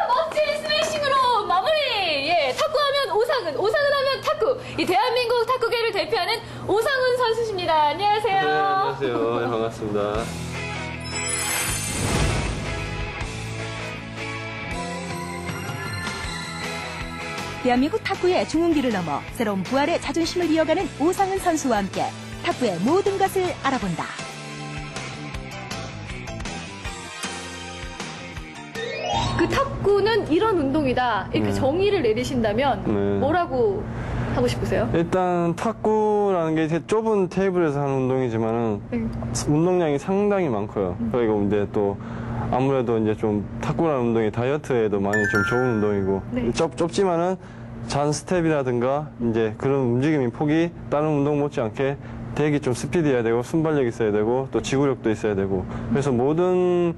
멋진 스매싱으로 마무리! 예, 탁구하면 오상은, 오상은 하면 탁구. 이 대한민국 탁구계를 대표하는 오상훈 선수십니다. 안녕하세요. 네, 안녕하세요. 네, 반갑습니다. 대한민국 탁구의 중흥기를 넘어 새로운 부활의 자존심을 이어가는 오상훈 선수와 함께 탁구의 모든 것을 알아본다. 그 탁구는 이런 운동이다. 이렇게 네. 정의를 내리신다면 네. 뭐라고 하고 싶으세요? 일단 탁구라는 게 이렇게 좁은 테이블에서 하는 운동이지만은 네. 운동량이 상당히 많고요. 그리고 이제 또 아무래도 이제 좀 탁구라는 운동이 다이어트에도 많이 좀 좋은 운동이고 네. 좁지만은 잔 스텝이라든가 이제 그런 움직임의 폭이 다른 운동 못지않게 되게 좀 스피드해야 되고 순발력 있어야 되고 또 지구력도 있어야 되고 그래서 모든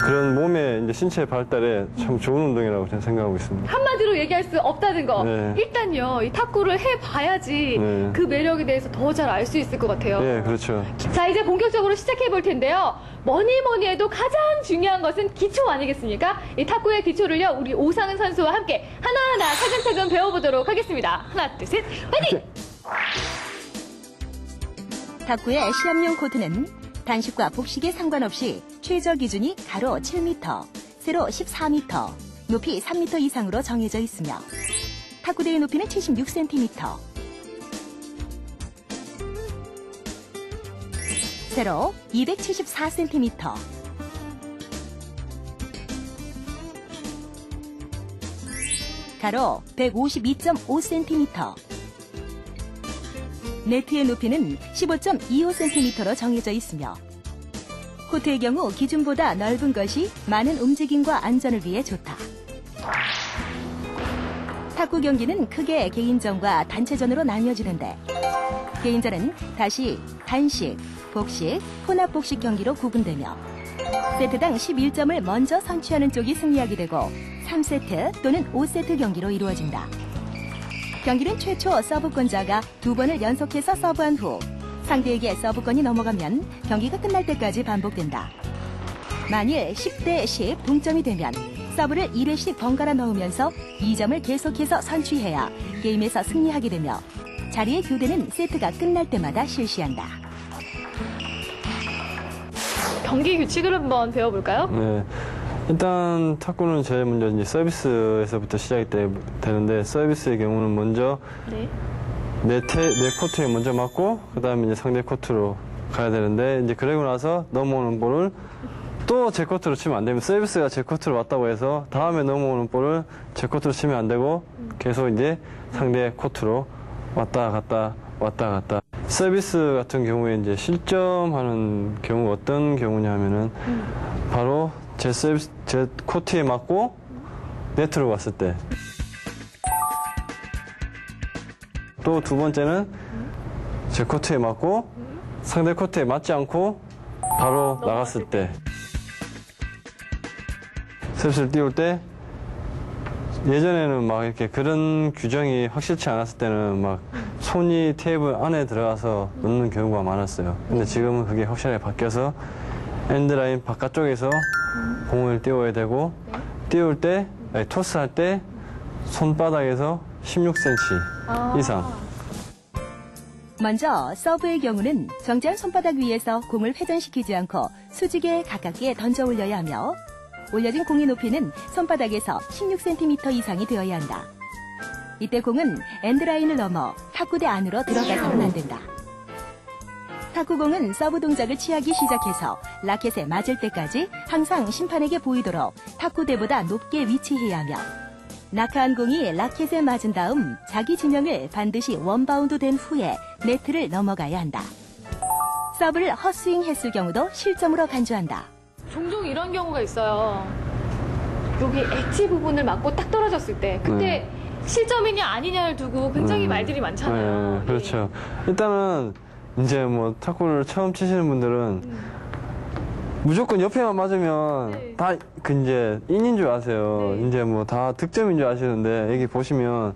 그런 몸의 이제 신체 발달에 참 좋은 운동이라고 저는 생각하고 있습니다. 한마디로 얘기할 수 없다는 거. 네. 일단요, 이 탁구를 해봐야지 네. 그 매력에 대해서 더 잘 알 수 있을 것 같아요. 네, 그렇죠. 자, 이제 본격적으로 시작해 볼 텐데요. 뭐니 해도 가장 중요한 것은 기초 아니겠습니까? 이 탁구의 기초를요, 우리 오상훈 선수와 함께 하나하나 차근차근 배워보도록 하겠습니다. 하나, 둘, 셋, 화이팅! 탁구의 시합용 코트는 단식과 복식에 상관없이 최저 기준이 가로 7m, 세로 14m, 높이 3m 이상으로 정해져 있으며 탁구대의 높이는 76cm, 세로 274cm, 가로 152.5cm, 네트의 높이는 15.25cm로 정해져 있으며 코트의 경우 기준보다 넓은 것이 많은 움직임과 안전을 위해 좋다. 탁구 경기는 크게 개인전과 단체전으로 나뉘어지는데 개인전은 다시 단식, 복식, 혼합복식 경기로 구분되며 세트당 11점을 먼저 선취하는 쪽이 승리하게 되고 3세트 또는 5세트 경기로 이루어진다. 경기는 최초 서브권자가 2번을 연속해서 서브한 후 상대에게 서브권이 넘어가면 경기가 끝날 때까지 반복된다. 만일 10대 10 동점이 되면 서브를 1회씩 번갈아 넣으면서 2점을 계속해서 선취해야 게임에서 승리하게 되며 자리의 교대는 세트가 끝날 때마다 실시한다. 경기 규칙을 한번 배워볼까요? 네. 일단 탁구는 제일 먼저 이제 서비스에서부터 시작이 되는데 서비스의 경우는 먼저 네. 내 코트에 먼저 맞고 그다음에 이제 상대 코트로 가야 되는데 이제 그러고 나서 넘어오는 볼을 또 제 코트로 치면 안 되면 서비스가 제 코트로 왔다고 해서 다음에 넘어오는 볼을 제 코트로 치면 안 되고 계속 이제 상대 코트로 왔다 갔다 왔다 갔다. 서비스 같은 경우에 이제 실점하는 경우 어떤 경우냐 하면은 바로 제 코트에 맞고 네트로 왔을 때. 또 두 번째는 제 코트에 맞고 상대 코트에 맞지 않고 바로 나갔을 때. 서비스를 띄울 때 예전에는 막 이렇게 그런 규정이 확실치 않았을 때는 막 손이 테이블 안에 들어가서 넣는 경우가 많았어요. 근데 지금은 그게 확실하게 바뀌어서 엔드라인 바깥쪽에서 공을 띄워야 되고 띄울 때, 아니, 토스할 때 손바닥에서 16cm 이상. 먼저 서브의 경우는 정지한 손바닥 위에서 공을 회전시키지 않고 수직에 가깝게 던져 올려야 하며 올려진 공의 높이는 손바닥에서 16cm 이상이 되어야 한다. 이때 공은 엔드라인을 넘어 탁구대 안으로 들어가서는 안 된다. 탁구공은 서브 동작을 취하기 시작해서 라켓에 맞을 때까지 항상 심판에게 보이도록 탁구대보다 높게 위치해야 하며 낙하한 공이 라켓에 맞은 다음 자기 지명을 반드시 원바운드 된 후에 네트를 넘어가야 한다. 서브를 헛스윙했을 경우도 실점으로 간주한다. 종종 이런 경우가 있어요. 여기 엣지 부분을 맞고 딱 떨어졌을 때 그때 실점이냐 아니냐를 두고 굉장히 말들이 많잖아요. 네, 그렇죠. 일단은 이제 뭐 탁구를 처음 치시는 분들은 무조건 옆에만 맞으면 네. 다 그 이제 인인 줄 아세요. 네. 이제 뭐 다 득점인 줄 아시는데 여기 보시면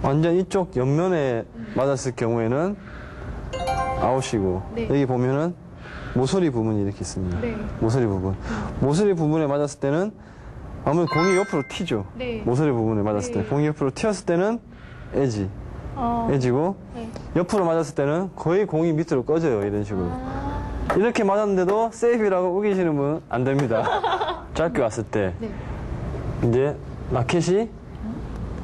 완전 이쪽 옆면에 맞았을 경우에는 아웃이고 네. 여기 보면은 모서리 부분이 이렇게 있습니다. 네. 모서리 부분. 모서리 부분에 맞았을 때는 아무래도 공이 옆으로 튀죠. 네. 모서리 부분에 맞았을 네. 때. 공이 옆으로 튀었을 때는 에지. 어. 에지고, 네. 옆으로 맞았을 때는 거의 공이 밑으로 꺼져요. 이런 식으로. 이렇게 맞았는데도 세이프라고 우기시는 분은 안 됩니다. 짧게 왔을 때. 네. 이제 라켓이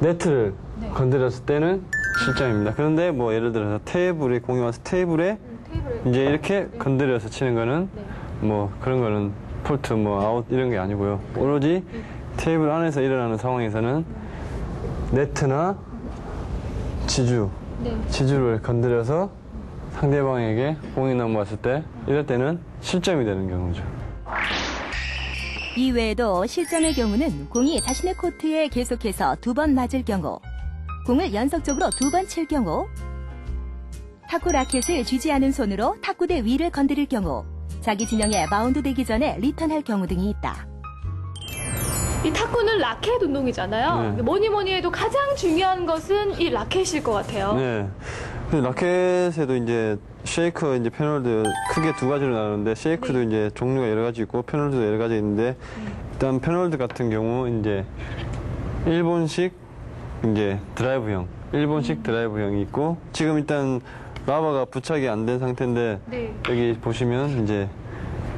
네트를 네. 건드렸을 때는 실점입니다. 그런데 뭐 예를 들어서 테이블에 공이 와서 테이블에 테이블에 이제 이렇게 건드려서 치는 거는 네. 뭐 그런 거는 폴트 뭐 아웃 이런 게 아니고요. 오로지 테이블 안에서 일어나는 상황에서는 네트나 네. 지주를 건드려서 상대방에게 공이 넘어왔을 때 이럴 때는 실점이 되는 경우죠. 이외에도 실점의 경우는 공이 자신의 코트에 계속해서 2번 맞을 경우, 공을 연속적으로 2번 칠 경우, 탁구 라켓을 쥐지 않은 손으로 탁구대 위를 건드릴 경우, 자기 진영에 마운드 되기 전에 리턴할 경우 등이 있다. 이 탁구는 라켓 운동이잖아요. 네. 근데 뭐니 해도 가장 중요한 것은 이 라켓일 것 같아요. 네. 근데 라켓에도 이제 쉐이크 이제 패널도 크게 두 가지로 나누는데 쉐이크도 이제 종류가 여러 가지 있고 패널도 여러 가지 있는데 일단 패널드 같은 경우 이제 일본식 이제 드라이브형, 일본식 드라이브형이 있고 지금 일단 라바가 부착이 안 된 상태인데 네. 여기 보시면 이제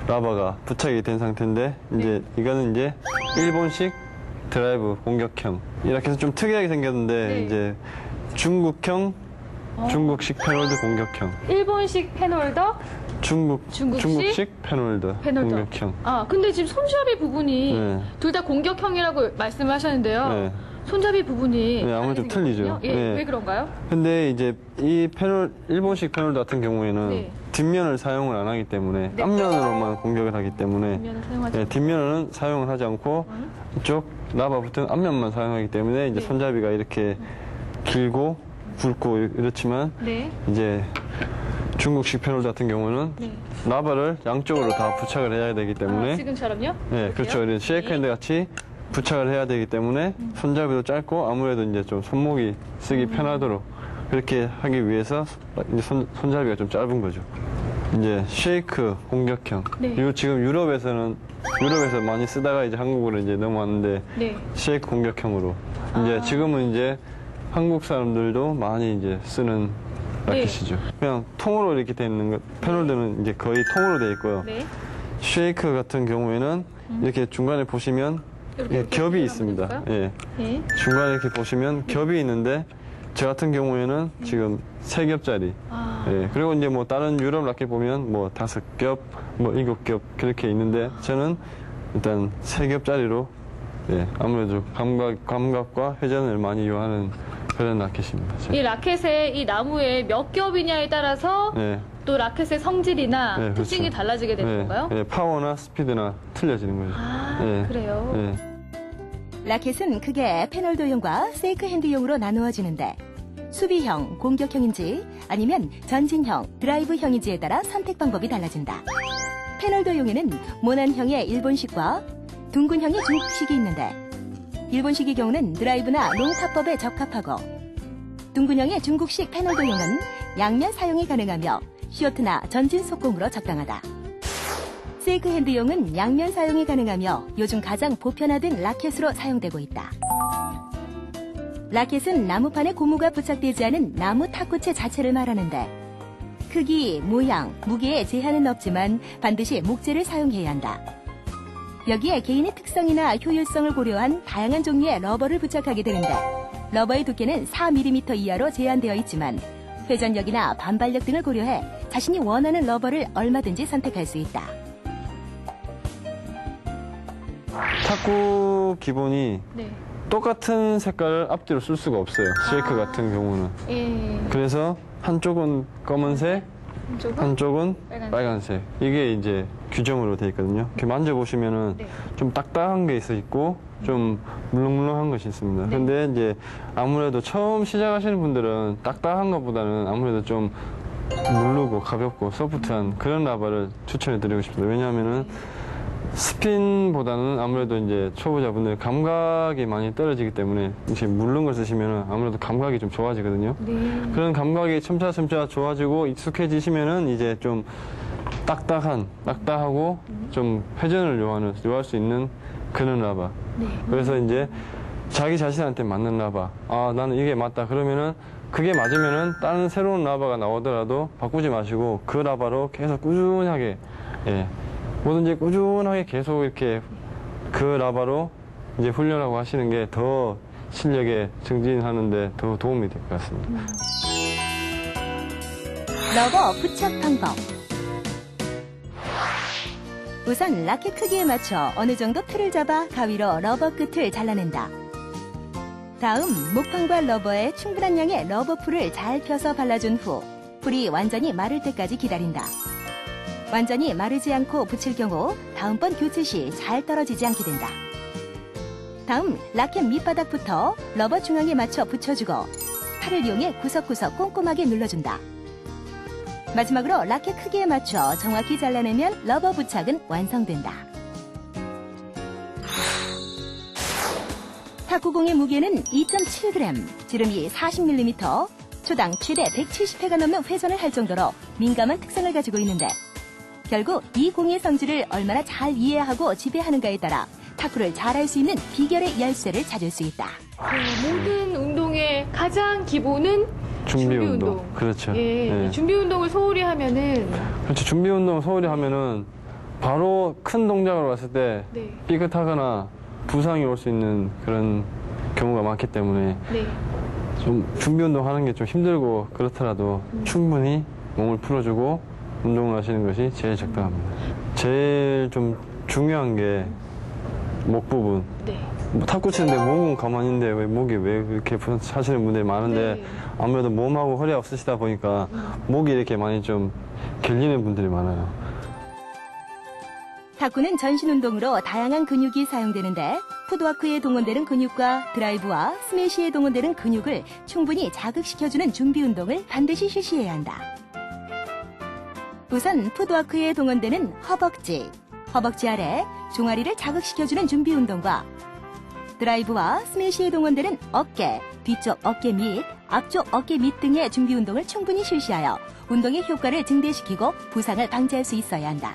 라바가 부착이 된 상태인데 이제 이거는 이제 일본식 드라이브 공격형 이렇게 해서 좀 특이하게 생겼는데 네. 이제 중국형 중국식 패널드 공격형 일본식 패널더, 중국식 패널드 패널더. 공격형 아, 근데 지금 손잡이 부분이 네. 둘 다 공격형이라고 말씀하셨는데요. 네. 손잡이 부분이 네, 아무래도 좀 다르게 틀리죠. 생겼거든요. 예, 네. 왜 그런가요? 근데 이제 이 패널 일본식 패널드 같은 경우에는 네. 뒷면을 사용을 안 하기 때문에 네. 앞면으로만 공격을 하기 때문에 뒷면을 사용하지 네, 뒷면은 사용을 하지 않고 이쪽 라바 붙은 앞면만 사용하기 때문에 이제 네. 손잡이가 이렇게 길고 굵고 이렇지만 네. 이제 중국식 패널 같은 경우는 네. 라바를 양쪽으로 다 부착을 해야 되기 때문에 아, 지금처럼요? 네, 그렇죠. 이런 쉐이크 핸드 같이 부착을 해야 되기 때문에 손잡이도 짧고 아무래도 이제 좀 손목이 쓰기 편하도록 그렇게 하기 위해서 이제 손잡이가 좀 짧은 거죠. 이제 쉐이크 공격형. 네. 이거 지금 유럽에서 많이 쓰다가 이제 한국으로 이제 넘어왔는데 네. 쉐이크 공격형으로 이제 지금은 이제 한국 사람들도 많이 이제 쓰는 라켓이죠. 그냥 통으로 이렇게 돼 있는 것, 패널들은 이제 거의 통으로 돼 있고요. 네. 쉐이크 같은 경우에는 이렇게 중간에 보시면 이렇게 겹이 한번 있습니다. 해볼까요? 예. 네. 중간에 이렇게 보시면 겹이 있는데 저 같은 경우에는 지금 3겹짜리. 아, 예. 그리고 이제 뭐 다른 유럽 라켓 보면 뭐 5겹, 뭐 7겹 그렇게 있는데 저는 일단 3겹짜리로 예. 아무래도 감각과 회전을 많이 이용하는 그런 라켓입니다. 이 라켓의 이 나무에 몇 겹이냐에 따라서 예. 또 라켓의 성질이나 네, 특징이 그렇죠. 달라지게 되는 예. 건가요? 예. 파워나 스피드나 틀려지는 거죠. 아, 예. 그래요? 예. 라켓은 크게 패널도용과 세이크 핸드용으로 나누어지는데 수비형, 공격형인지 아니면 전진형, 드라이브형인지에 따라 선택 방법이 달라진다. 패널도용에는 모난형의 일본식과 둥근형의 중국식이 있는데 일본식의 경우는 드라이브나 롱타법에 적합하고 둥근형의 중국식 패널도용은 양면 사용이 가능하며 쇼트나 전진 속공으로 적당하다. 세이크 핸드용은 양면 사용이 가능하며 요즘 가장 보편화된 라켓으로 사용되고 있다. 라켓은 나무판에 고무가 부착되지 않은 나무 탁구채 자체를 말하는데 크기, 모양, 무게에 제한은 없지만 반드시 목재를 사용해야 한다. 여기에 개인의 특성이나 효율성을 고려한 다양한 종류의 러버를 부착하게 되는데 러버의 두께는 4mm 이하로 제한되어 있지만 회전력이나 반발력 등을 고려해 자신이 원하는 러버를 얼마든지 선택할 수 있다. 탁구 기본이 네. 똑같은 색깔을 앞뒤로 쓸 수가 없어요. 쉐이크 같은 경우는. 예. 그래서 한쪽은 검은색, 한쪽은? 한쪽은 빨간색. 빨간색. 이게 이제 규정으로 돼 있거든요. 이렇게 만져보시면은 네. 좀 딱딱한 게 있고 좀 물렁물렁한 것이 있습니다. 네. 근데 이제 아무래도 처음 시작하시는 분들은 딱딱한 것보다는 아무래도 좀 누르고 가볍고 소프트한 그런 라바를 추천해 드리고 싶습니다. 왜냐하면은 스핀보다는 아무래도 이제 초보자분들 감각이 많이 떨어지기 때문에 이제 물른 걸 쓰시면은 아무래도 감각이 좀 좋아지거든요. 네. 그런 감각이 첨차첨차 좋아지고 익숙해지시면은 이제 좀 딱딱하고 좀 회전을 요할 수 있는 그런 라바. 네. 그래서 이제 자기 자신한테 맞는 라바. 아, 나는 이게 맞다. 그러면은 그게 맞으면은 다른 새로운 라바가 나오더라도 바꾸지 마시고 그 라바로 계속 꾸준하게, 예, 뭐든지 꾸준하게 계속 이렇게 그 라바로 이제 훈련하고 하시는 게 더 실력에 증진하는데 더 도움이 될 것 같습니다. 러버 부착 방법. 우선 라켓 크기에 맞춰 어느 정도 틀을 잡아 가위로 러버 끝을 잘라낸다. 다음 목판과 러버에 충분한 양의 러버 풀을 잘 펴서 발라준 후 풀이 완전히 마를 때까지 기다린다. 완전히 마르지 않고 붙일 경우 다음번 교체 시 잘 떨어지지 않게 된다. 다음 라켓 밑바닥부터 러버 중앙에 맞춰 붙여주고 팔을 이용해 구석구석 꼼꼼하게 눌러준다. 마지막으로 라켓 크기에 맞춰 정확히 잘라내면 러버 부착은 완성된다. 탁구공의 무게는 2.7g, 지름이 40mm, 초당 최대 170회가 넘는 회전을 할 정도로 민감한 특성을 가지고 있는데 결국 이 공의 성질을 얼마나 잘 이해하고 지배하는가에 따라 탁구를 잘할 수 있는 비결의 열쇠를 찾을 수 있다. 모든 운동의 가장 기본은 준비 운동. 그렇죠. 예, 예. 준비 운동을 소홀히 하면은 그렇죠. 준비 운동 소홀히 하면은 바로 큰 동작으로 갔을 때 네. 삐끗하거나 부상이 올 수 있는 그런 경우가 많기 때문에 네. 좀 준비 운동 하는 게 좀 힘들고 그렇더라도 충분히 몸을 풀어주고 운동을 하시는 것이 제일 적당합니다. 제일 좀 중요한 게 목 부분. 네. 뭐 탁구 치는데 목은 가만히 있는데 왜 목이 왜 이렇게 하시는 분들이 많은데 네. 아무래도 몸하고 허리가 없으시다 보니까 목이 이렇게 많이 좀 결리는 분들이 많아요. 탁구는 전신 운동으로 다양한 근육이 사용되는데 푸드워크에 동원되는 근육과 드라이브와 스매시에 동원되는 근육을 충분히 자극시켜주는 준비 운동을 반드시 실시해야 한다. 우선 푸드워크에 동원되는 허벅지 아래 종아리를 자극시켜주는 준비 운동과 드라이브와 스매시에 동원되는 어깨, 뒤쪽 어깨 및 앞쪽 어깨 밑 등의 준비 운동을 충분히 실시하여 운동의 효과를 증대시키고 부상을 방지할 수 있어야 한다.